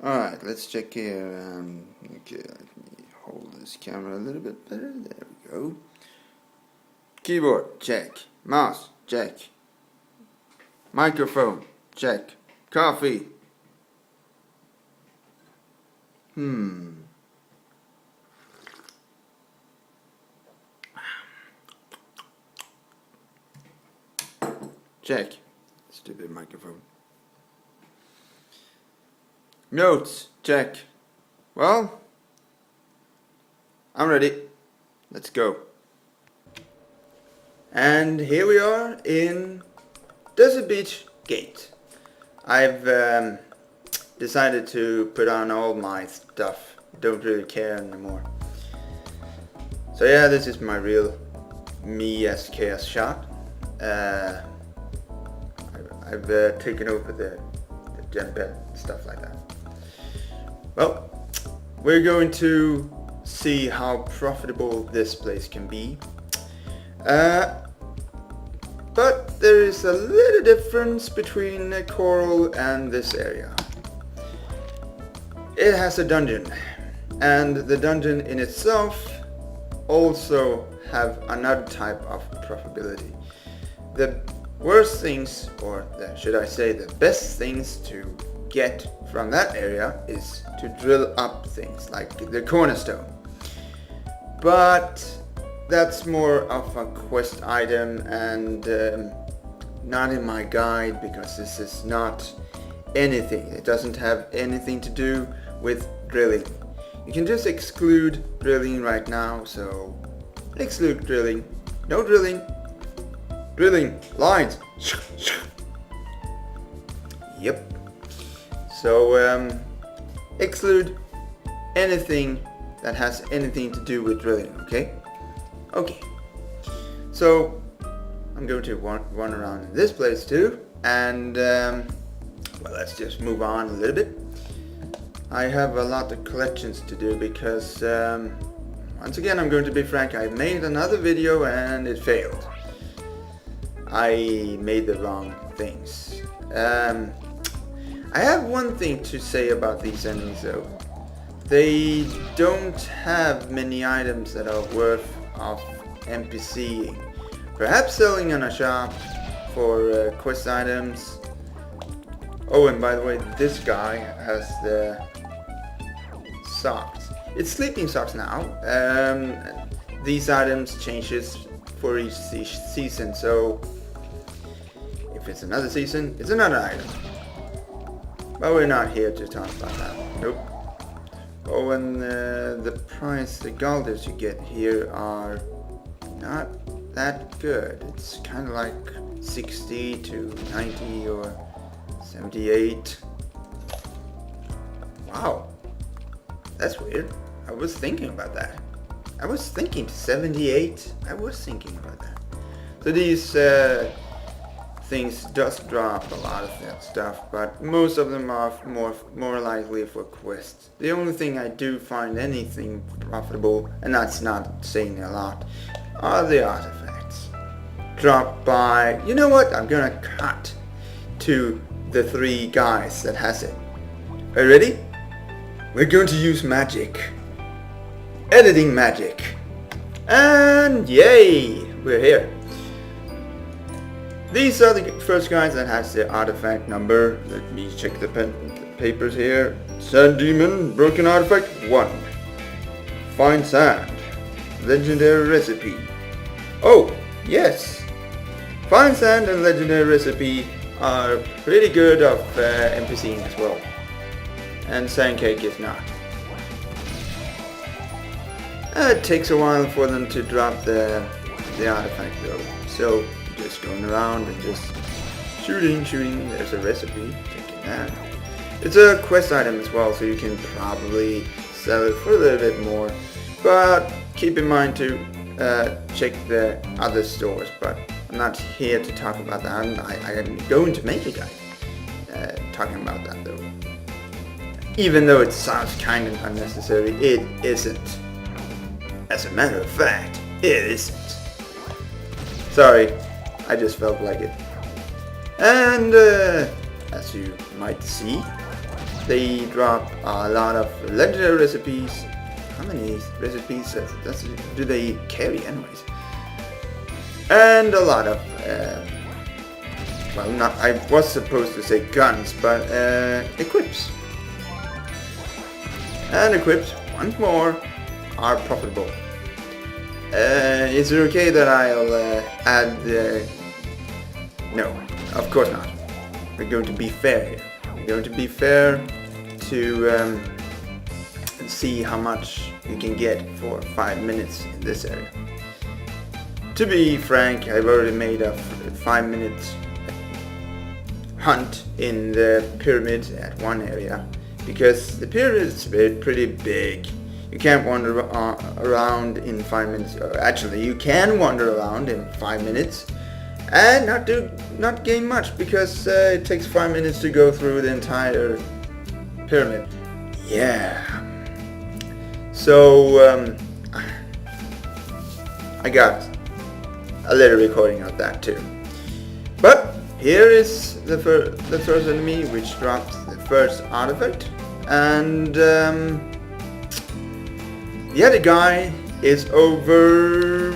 Alright, let's check here. Okay, let me hold this camera a little bit better. There we go. Keyboard, check. Mouse, check. Microphone, check. Coffee. Check. Stupid microphone. Notes, check. Well, I'm ready. Let's go. And here we are in Desert Beach Gate. I've decided to put on all my stuff. Don't really care anymore. So yeah, this is my real me as chaos shot. I've taken over the gen bed, stuff like that. Well, we're going to see how profitable this place can be. But there is a little difference between Coral and this area. It has a dungeon, and the dungeon in itself also have another type of profitability. The worst things, or should I say the best things to get from that area is to drill up things like the cornerstone. But that's more of a quest item and not in my guide, because this is not anything. It doesn't have anything to do with drilling. You can just exclude drilling right now, so exclude drilling. No drilling. Drilling lines. Yep. So exclude anything that has anything to do with drilling, okay? Okay. So I'm going to run around in this place too, and well, let's just move on a little bit. I have a lot of collections to do because once again, I'm going to be frank, I made another video and it failed. I made the wrong things. I have one thing to say about these enemies though. They don't have many items that are worth of NPCing. Perhaps selling in a shop for quest items. Oh, and by the way, this guy has the socks. It's sleeping socks now. These items changes for each season, so if it's another season, it's another item. But we're not here to talk about that. Nope. Oh, and the price, the gulders you get here are not that good. It's kind of like 60 to 90 or 78. Wow, that's weird. I was thinking about that. I was thinking 78. I was thinking about that. So these things does drop a lot of that stuff, but most of them are more likely for quests. The only thing I do find anything profitable, and that's not saying a lot, are the artifacts. Dropped by, you know what, I'm gonna cut to the 3 guys that has it. Are you ready? We're going to use magic. Editing magic. And yay, we're here. These are the first guys that has the artifact number. Let me check the papers here. Sand Demon, broken artifact 1. Fine sand. Legendary recipe. Oh, yes. Fine sand and legendary recipe are pretty good of NPCing as well. And sand cake is not. It takes a while for them to drop the artifact though. So just going around and just shooting. There's a recipe. Taking that. It's a quest item as well, so you can probably sell it for a little bit more. But keep in mind to check the other stores. But I'm not here to talk about that. I am going to make a guide talking about that though. Even though it sounds kind of unnecessary, it isn't. As a matter of fact, it isn't. Sorry, I just felt like it. And as you might see, they drop a lot of legendary recipes. How many recipes do they carry anyways? And a lot of, well, not, I was supposed to say guns, but equips. And equips, once more, are profitable. Is it okay that I'll add no, of course not. We're going to be fair here. We're going to be fair to see how much you can get for 5 minutes in this area. To be frank, I've already made a 5 minute hunt in the pyramid at one area, because the pyramid is pretty big. You can't wander around in 5 minutes. Actually, you can wander around in 5 minutes and not gain much, because it takes 5 minutes to go through the entire pyramid. Yeah. So I got a little recording of that too. But here is the first enemy, which drops the first artifact, and the other guy is over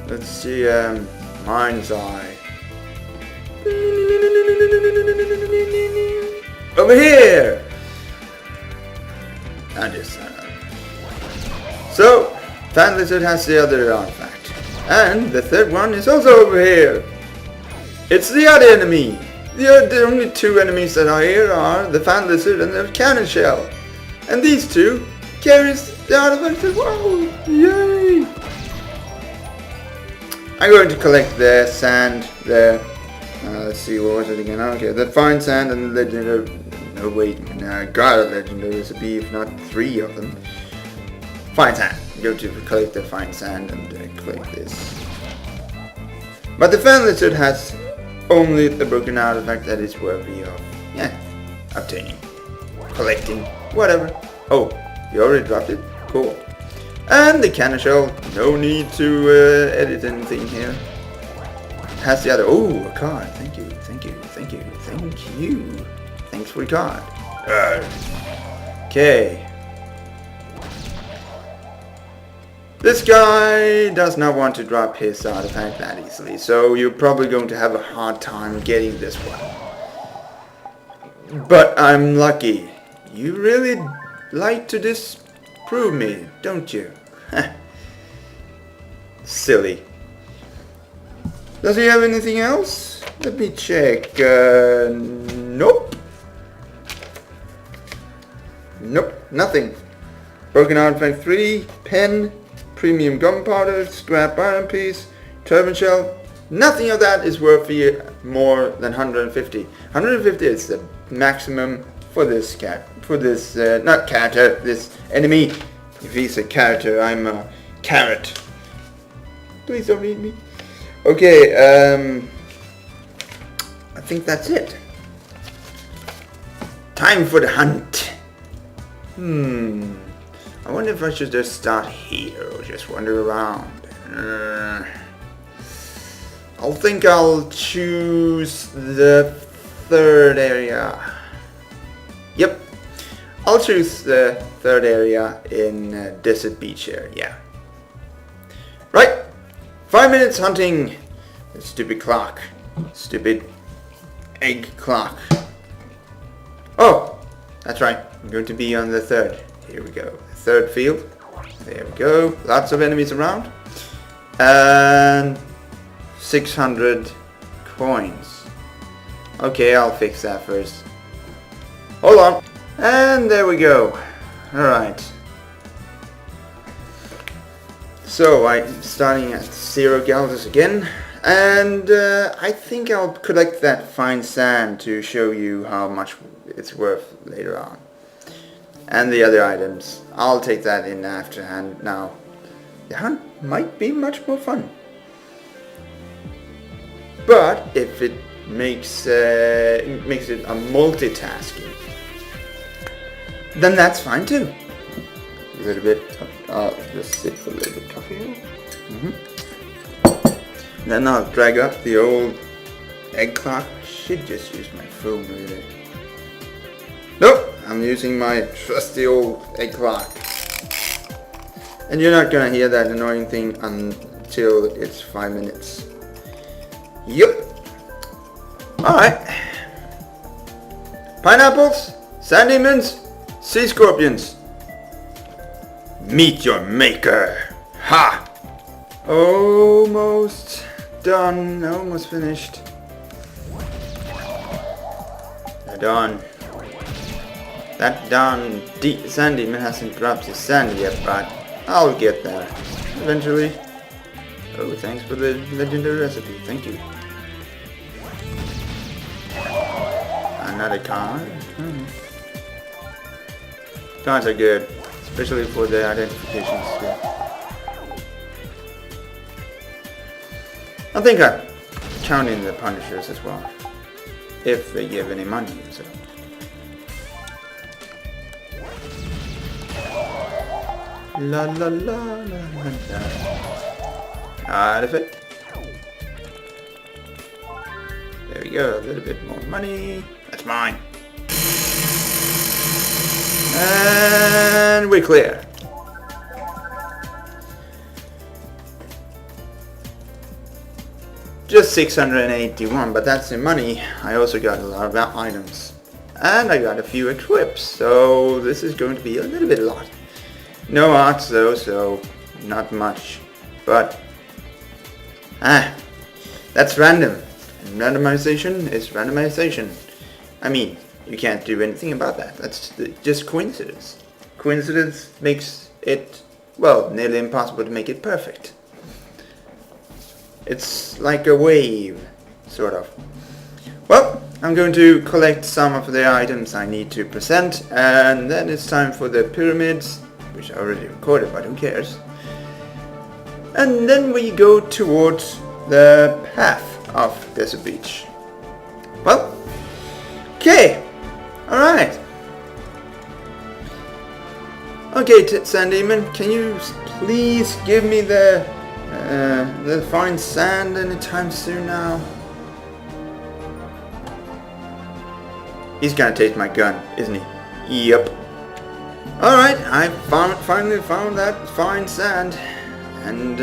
let's see, mind's eye. Over here! And this. So, Fan Lizard has the other artifact. And the third one is also over here. It's the other enemy. The only two enemies that are here are the Fan Lizard and the Cannon Shell. And these two carries the artifact as well. Yay! I'm going to collect the sand there. Let's see, what was it again? Okay, the fine sand and the legendary. No, wait, I got a legendary recipe, if not 3 of them. Fine sand. Go to collect the fine sand and collect this. But the Fan Lizard has only the broken artifact that is worthy of, obtaining, collecting, whatever. Oh, you already dropped it? Cool. And the Cannon Shell, no need to edit anything here. Has the other, oh, a card. Thank you. Thanks for the card. Okay. This guy does not want to drop his artifact that easily, so you're probably going to have a hard time getting this one. But I'm lucky. You really like to disprove me, don't you? Silly. Does he have anything else? Let me check. Nope. Nope, nothing. Broken artifact 3, pen, premium gunpowder, scrap iron piece, turban shell. Nothing of that is worth more than 150. 150 is the maximum for this this enemy. If he's a character, I'm a carrot. Please don't eat me. Okay, I think that's it. Time for the hunt. I wonder if I should just start here or just wander around. I'll choose the third area. Yep, I'll choose the third area in Desert Beach here, yeah. Right, 5 minutes hunting. The stupid clock. Stupid egg clock. Oh, that's right, I'm going to be on the third. Here we go, third field. There we go, lots of enemies around. And 600 coins. Okay, I'll fix that first. Hold on. And there we go. Alright. So I'm starting at 0 galvus again. And I think I'll collect that fine sand to show you how much it's worth later on. And the other items. I'll take that in afterhand now. The hunt might be much more fun. But if it makes it a multitasking, then that's fine too. A little bit, just sit for a little bit of here. Then I'll drag up the old egg clock should just use my phone really. Nope, I'm using my trusty old egg clock. And you're not gonna hear that annoying thing until it's 5 minutes. Yep. Alright. Pineapples, sand demons, sea scorpions. Meet your maker. Ha! Almost done, almost finished. Done. That darn sand demon hasn't dropped his sand yet, but I'll get there eventually. Oh, thanks for the legendary recipe. Thank you. Another card. Cards are good, especially for the identification skill. I think I count in the punishers as well, if they give any money. So. La la la la la. Out of it. There we go. A little bit more money. That's mine. And we're clear. Just 681, but that's the money. I also got a lot of items. And I got a few equips, so this is going to be a little bit a lot. No arts though, so not much. But, that's random. And randomization is randomization. I mean, you can't do anything about that. That's just coincidence. Coincidence makes it, well, nearly impossible to make it perfect. It's like a wave, sort of. Well, I'm going to collect some of the items I need to present, and then it's time for the pyramids, which I already recorded, but who cares. And then we go towards the path of Desert Beach. Well, okay, alright. Okay, Sand Demon, can you please give me the fine sand anytime soon now? He's gonna take my gun, isn't he? Yep. Alright, I finally found that fine sand. And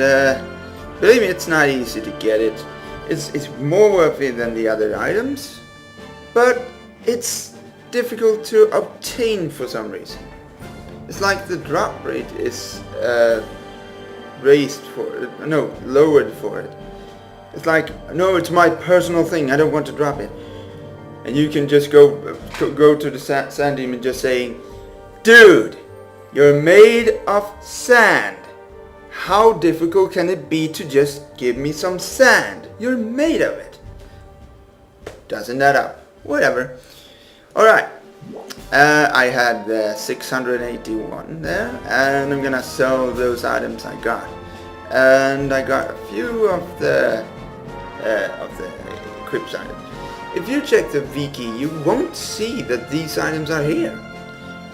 believe me, it's not easy to get it. It's more worthy than the other items, but it's difficult to obtain for some reason. It's like the drop rate is raised for it, no, lowered for it. It's like, no, it's my personal thing, I don't want to drop it. And you can just go to the sand demon just saying, dude, you're made of sand. How difficult can it be to just give me some sand? You're made of it. Doesn't that up? Whatever. Alright. I had 681 there, and I'm gonna sell those items I got. And I got a few of the equips items. If you check the wiki, you won't see that these items are here.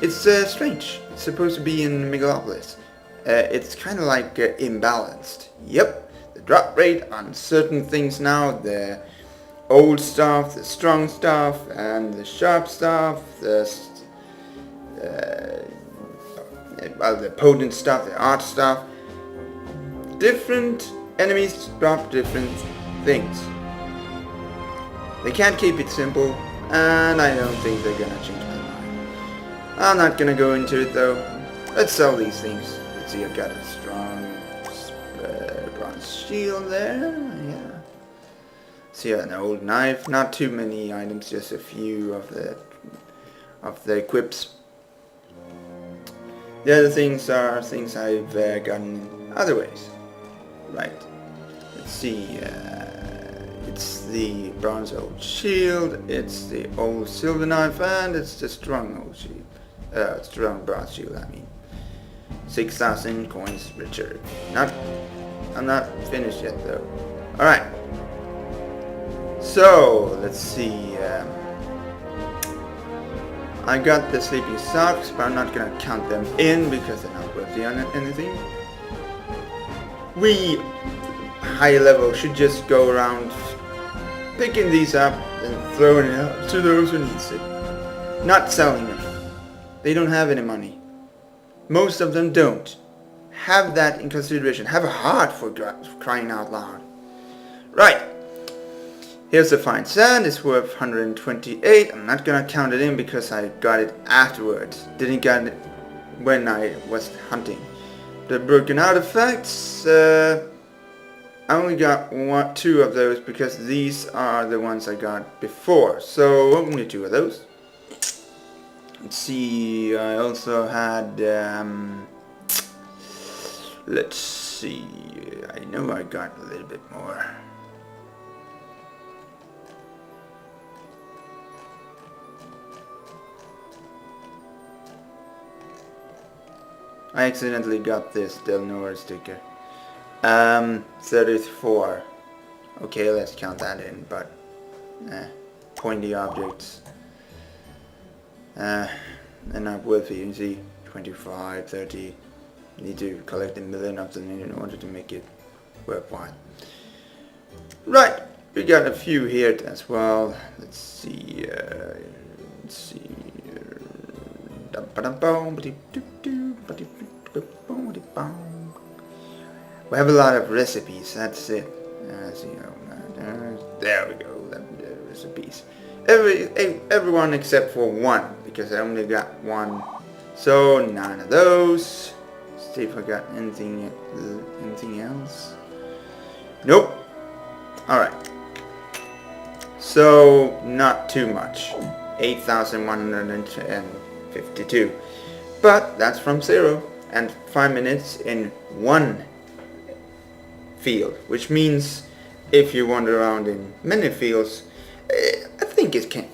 It's strange. It's supposed to be in Megalopolis. It's kind of like imbalanced. Yep, the drop rate on certain things now, the old stuff, the strong stuff, and the sharp stuff, the potent stuff, the art stuff. Different enemies drop different things. They can't keep it simple, and I don't think they're gonna change my mind. I'm not gonna go into it though. Let's sell these things. Let's see, I've got a strong bronze shield there. Yeah. See, an old knife. Not too many items, just a few of the equips. The other things are things I've gotten in other ways. Right. Let's see. It's the bronze old shield, it's the old silver knife, and it's the strong old shield. Strong bronze shield, I mean. 6,000 coins richer. I'm not finished yet though. Alright. So, let's see. I got the sleeping socks, but I'm not gonna count them in because they're not worth anything. High level should just go around picking these up and throwing it out to those who needs it. Not selling them. They don't have any money. Most of them don't. Have that in consideration. Have a heart for crying out loud. Right. Here's the fine sand. It's worth 128. I'm not gonna count it in because I got it afterwards. Didn't get it when I was hunting. The broken artifacts, I only got two of those because these are the ones I got before. So only two of those. Let's see, I also had, let's see, I know I got a little bit more. I accidentally got this Del Nor sticker. 34. Okay, let's count that in, but pointy objects. And not worthy, you see, 25, 30. You need to collect a million of them in order to make it worthwhile. Right, we got a few here as well. Let's see. We have a lot of recipes, that's it. There we go, the recipes. Everyone except for one, because I only got one. So none of those. Let's see if I got anything else. Nope. Alright. So not too much. 8,152. But that's from 0 and 5 minutes in one field, which means if you wander around in many fields,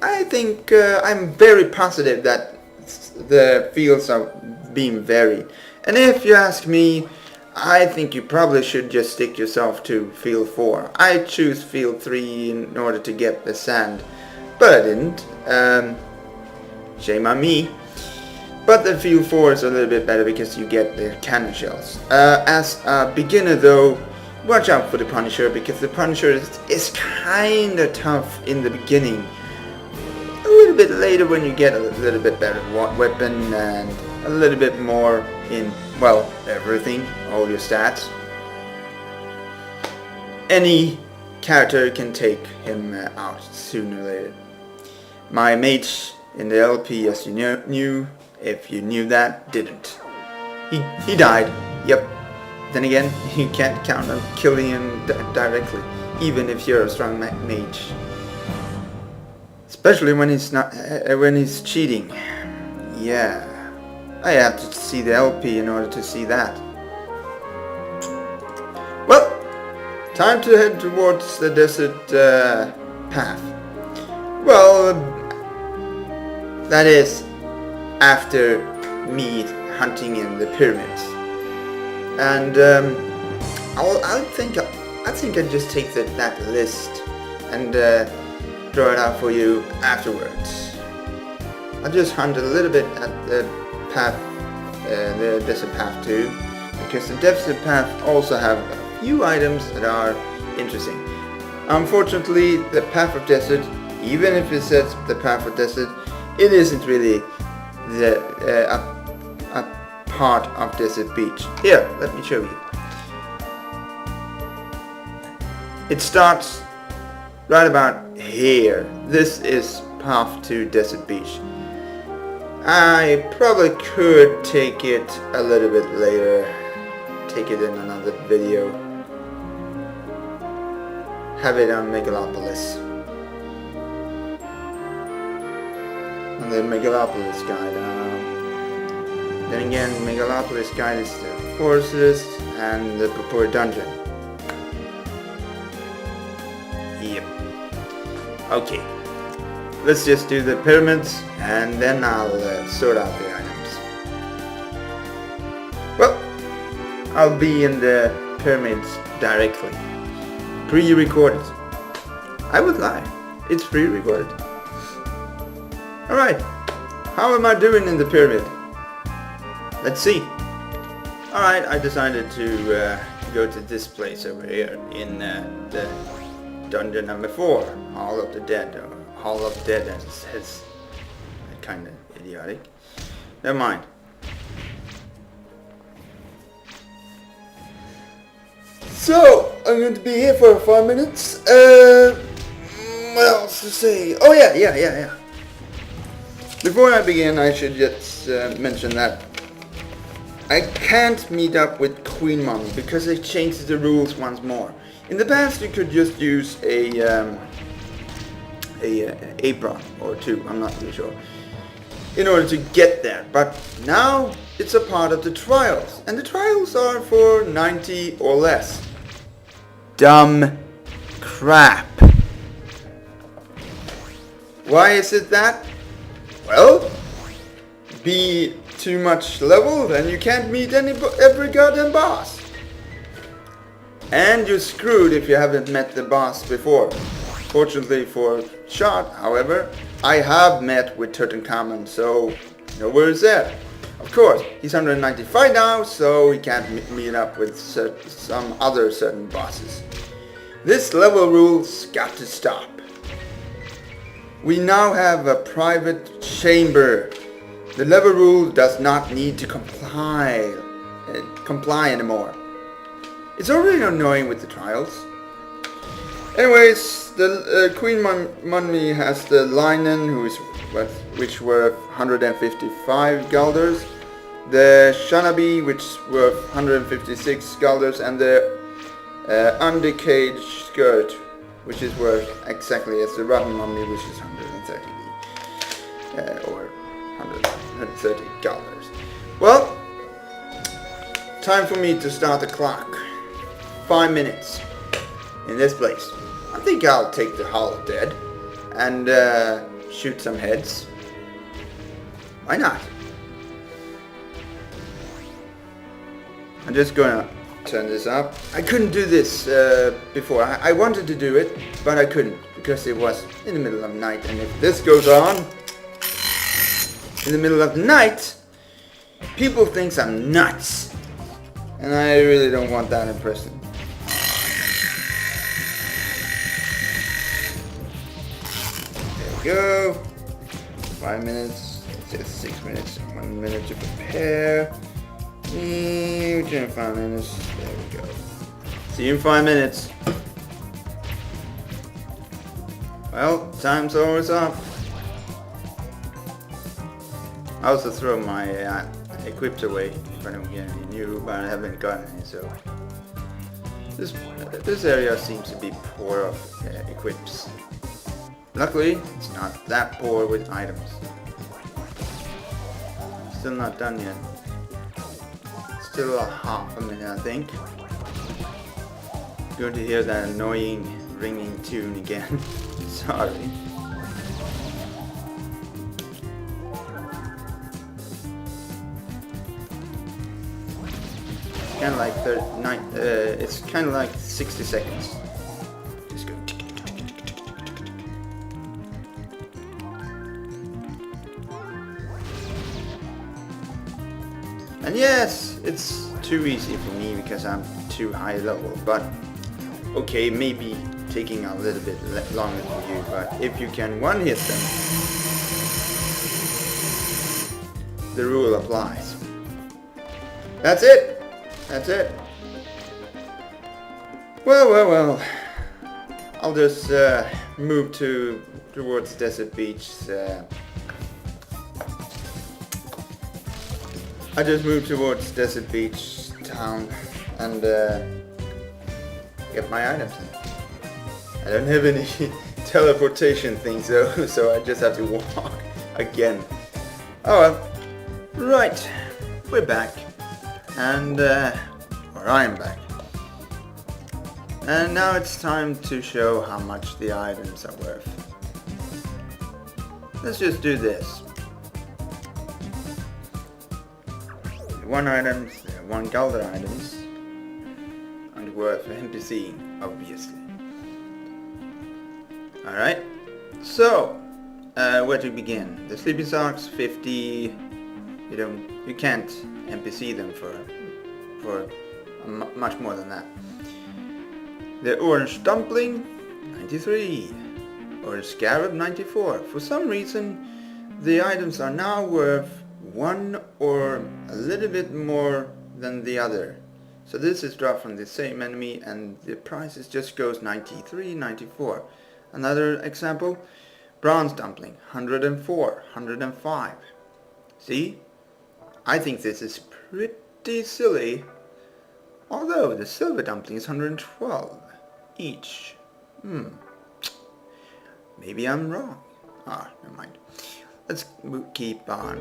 I'm very positive that the fields are being varied. And if you ask me, I think you probably should just stick yourself to field 4. I choose field 3 in order to get the sand, but I didn't. Shame on me. But the field 4 is a little bit better because you get the cannon shells. As a beginner though, watch out for the Punisher, because the Punisher is kinda tough in the beginning. A little bit later when you get a little bit better weapon and a little bit more in, well, everything, all your stats. Any character can take him out sooner or later. My mage in the LP, as you knew, if you knew that, didn't. He died, yep. Then again, you can't count on killing him directly, even if you're a strong mage. Especially when he's not, when he's cheating. Yeah, I have to see the LP in order to see that. Well, time to head towards the desert path. Well, that is after me hunting in the pyramids. And I think I just take that list and draw it out for you afterwards. I'll just hunt a little bit at the path, the desert path too, because the desert path also have a few items that are interesting. Unfortunately, the path of desert, even if it says the path of desert, it isn't really the a part of Desert Beach. Here, let me show you. It starts right about here. This is path to Desert Beach. I probably could take it a little bit later, take it in another video, have it on Megalopolis. And the Megalopolis guide. Then again, Megalopolis guide is the forces and the purported dungeon. Yep. Okay. Let's just do the pyramids and then I'll sort out the items. Well, I'll be in the pyramids directly. Pre-recorded. I would lie. It's pre-recorded. Alright. How am I doing in the pyramid? Let's see. Alright, I decided to go to this place over here in the dungeon number 4, Hall of the Dead, Hall of Dead as it says. Kinda idiotic. Never mind. So, I'm going to be here for 5 minutes. What else to say? Oh yeah. Before I begin, I should just mention that I can't meet up with Queen Mommy because they changed the rules once more. In the past, you could just use a apron or two, I'm not really sure, in order to get there. But now it's a part of the trials, and the trials are for 90 or less. Dumb crap. Why is it that? Well, be too much level, then you can't meet every goddamn boss. And you're screwed if you haven't met the boss before. Fortunately for Shot, however, I have met with Tutankhamun, so no worries there. Of course, he's 195 now, so he can't meet up with some other certain bosses. This level rule's got to stop. We now have a private chamber. The level rule does not need to comply anymore. It's already annoying with the trials. Anyways, the Queen Mummy has the Linen, which were 155 guilders, the Shanabi, which were 156 guilders, and the Undecayed Skirt, which is worth exactly as the Rotten Mummy, which is 130 or 130 guilders. Well, time for me to start the clock. 5 minutes in this place. I think I'll take the Hall of Dead and shoot some heads. Why not? I'm just gonna turn this up. I couldn't do this before. I wanted to do it, but I couldn't because it was in the middle of the night, and if this goes on in the middle of the night, people think I'm nuts, and I really don't want that impression. Go. 5 minutes. It says 6 minutes. 1 minute to prepare. 5 minutes. There we go. See you in 5 minutes. Well, time's always up. I also throw my equipped away if I don't get any new, but I haven't gotten any, so this area seems to be poor of equips. Luckily, it's not that poor with items. Still not done yet. Still a half a minute, I think. Going to hear that annoying ringing tune again. Sorry. Kind of like it's kind of like 60 seconds. Just go. And yes, it's too easy for me because I'm too high level, but okay, maybe taking a little bit longer for you, but if you can one hit them, the rule applies. That's it. That's it. Well. I'll just move towards Desert Beach. I just moved towards Desert Beach town and get my items in. I don't have any teleportation things though, so I just have to walk again. Oh well. Right, we're back. And or I'm back. And now it's time to show how much the items are worth. Let's just do this. 1 items, 1 Galder items, and worth for NPC, obviously. Alright, so where to begin? The sleeping socks, 50. You can't NPC them for much more than that. The orange dumpling, 93. or scarab 94. For some reason, the items are now worth one or a little bit more than the other. So this is dropped from the same enemy and the price just goes 93, 94. Another example, bronze dumpling, 104, 105. See? I think this is pretty silly. Although the silver dumpling is 112 each. Maybe I'm wrong. Never mind. Let's keep on.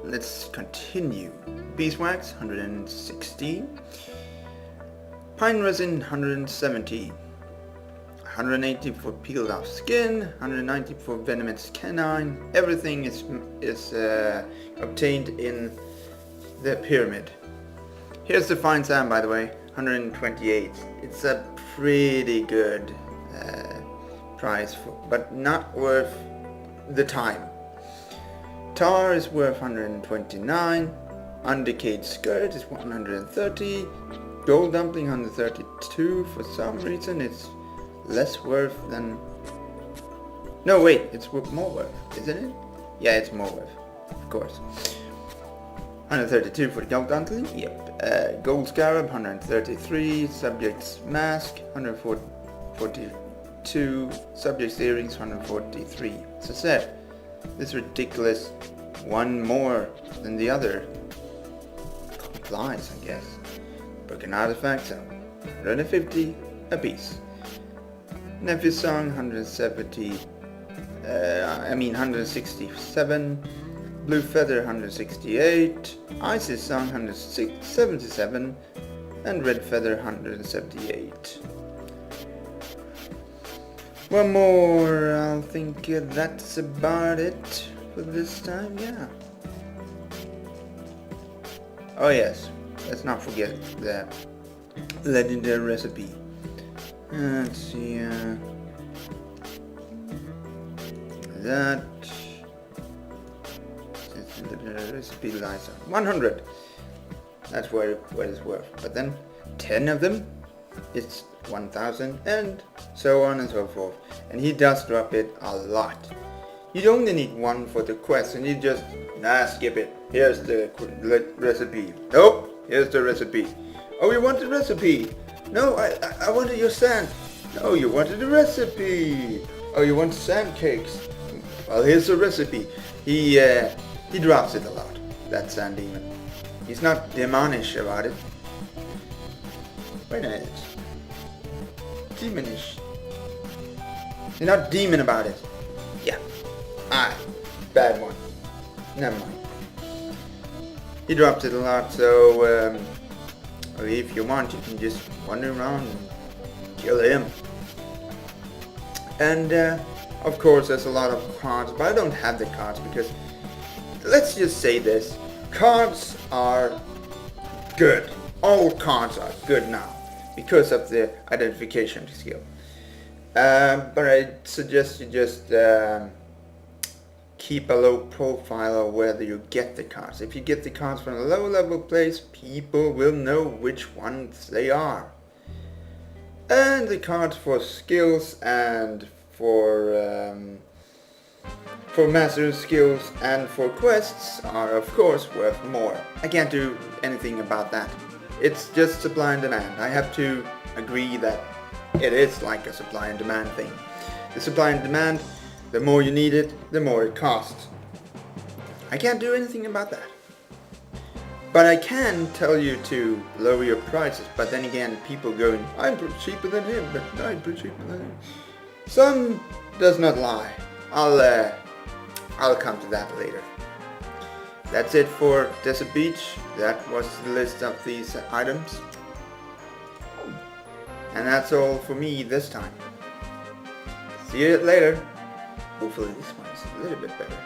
Let's continue. Beeswax, 116. Pine resin, 170. 180 for peeled off skin, 190 for venomous canine. Everything is obtained in the pyramid. Here's the fine sand, by the way, 128. It's a pretty good price, but not worth the time. Tar is worth 129. Undecayed skirt is 130. Gold dumpling 132. For some reason it's less worth than... No, wait, it's more worth, isn't it? Yeah, it's more worth, of course. 132 for the gold dumpling, yep. Gold scarab, 133. Subject's mask, 142. Subject's earrings, 143. As I said, this ridiculous one more than the other complies, I guess. Broken artifacts, 150 a piece. Nephew's song, 167. Blue feather, 168. Ice's song, 177. And red feather, 178. One more. I think that's about it for this time. Yeah. Oh yes, let's not forget the legendary recipe. Let's see. That recipe lies on 100. That's what it's worth. But then 10 of them, it's 1,000, and so on and so forth. And he does drop it a lot. You only need one for the quest, and you just skip it. Here's the recipe. Nope, here's the recipe. Oh, you want the recipe? No, I wanted your sand. No, you wanted the recipe. Oh, you want sand cakes? Well, here's the recipe. He drops it a lot, that sand demon. He's not demonish about it. Wait a minute. Demonish. You're not demon about it. Yeah. Bad one. Never mind. He drops it a lot, so if you want, you can just wander around and kill him. And of course, there's a lot of cards, but I don't have the cards because, let's just say this, cards are good. All cards are good now because of the identification skill. But I suggest you just keep a low profile of whether you get the cards. If you get the cards from a low level place, people will know which ones they are. And the cards for skills and for master skills and for quests are of course worth more. I can't do anything about that. It's just supply and demand. I have to agree that it is like a supply and demand thing. The supply and demand, the more you need it, the more it costs. I can't do anything about that. But I can tell you to lower your prices, but then again, people going, I'm cheaper than him, but I'm cheaper than him. Some does not lie. I'll come to that later. That's it for Desert Beach. That was the list of these items. And that's all for me this time. See you later. Hopefully this one's a little bit better.